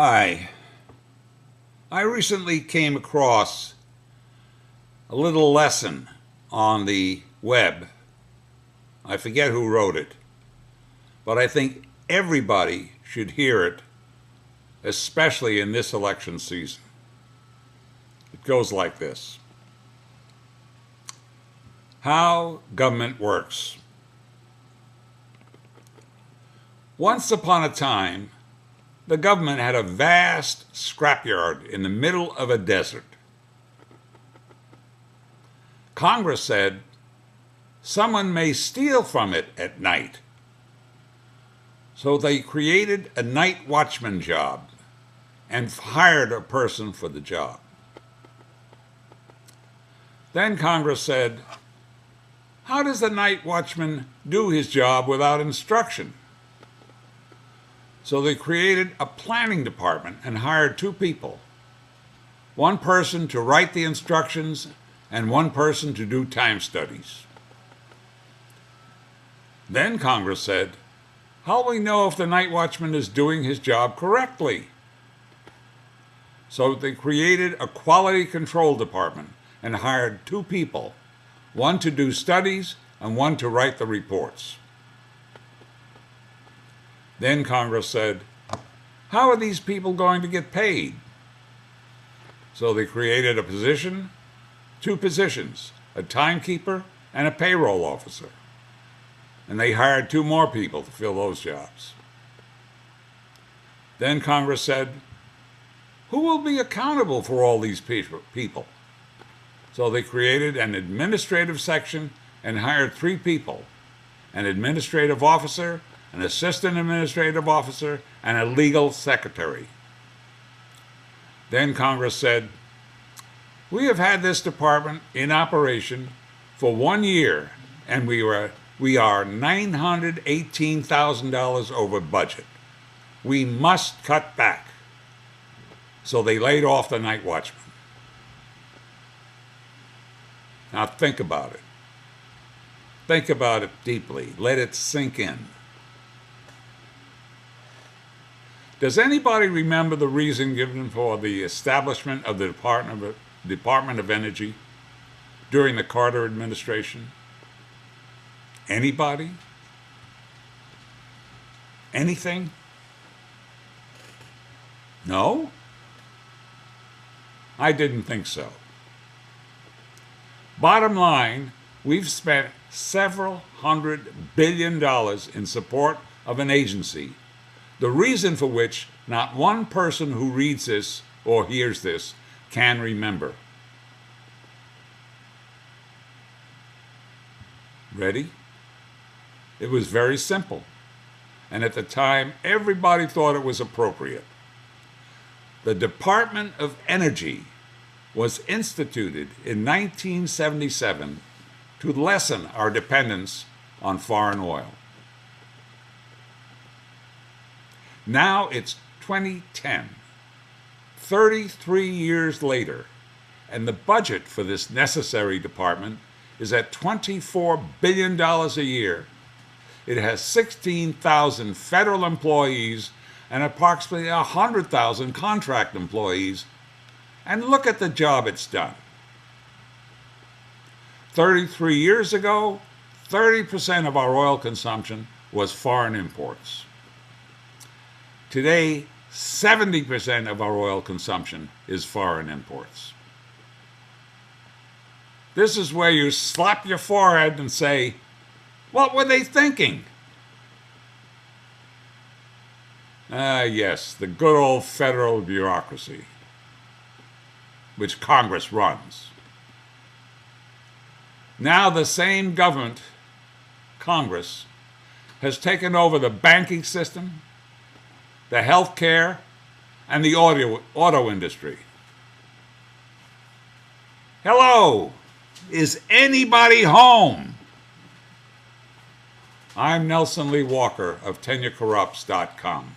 Hi. I recently came across a little lesson on the web. I forget who wrote it, but I think everybody should hear it, especially in this election season. It goes like this. How government works. Once upon a time, the government had a vast scrapyard in the middle of a desert. Congress said someone may steal from it at night. So they created a night watchman job and hired a person for the job. Then Congress said, how does the night watchman do his job without instruction? So they created a planning department and hired two people, one person to write the instructions and one person to do time studies. Then Congress said, how do we know if the night watchman is doing his job correctly? So they created a quality control department and hired two people, one to do studies and one to write the reports. Then Congress said, how are these people going to get paid? So they created two positions, a timekeeper and a payroll officer. And they hired two more people to fill those jobs. Then Congress said, who will be accountable for all these people? So they created an administrative section and hired three people, an administrative officer, an assistant administrative officer, and a legal secretary. Then Congress said, we have had this department in operation for 1 year, and we are $918,000 over budget. We must cut back. So they laid off the night watchman. Now think about it. Think about it deeply. Let it sink in. Does anybody remember the reason given for the establishment of the Department of Energy during the Carter administration? Anybody? Anything? No? I didn't think so. Bottom line, we've spent several $100 billion in support of an agency, the reason for which not one person who reads this or hears this can remember. Ready? It was very simple, and at the time everybody thought it was appropriate. The Department of Energy was instituted in 1977 to lessen our dependence on foreign oil. Now it's 2010, 33 years later, and the budget for this necessary department is at $24 billion a year. It has 16,000 federal employees and approximately 100,000 contract employees. And look at the job it's done. 33 years ago, 30% of our oil consumption was foreign imports. Today, 70% of our oil consumption is foreign imports. This is where you slap your forehead and say, what were they thinking? Yes, the good old federal bureaucracy, which Congress runs. Now the same government, Congress, has taken over the banking system, the health care, and the auto industry. Hello, is anybody home? I'm Nelson Lee Walker of TenureCorrupts.com.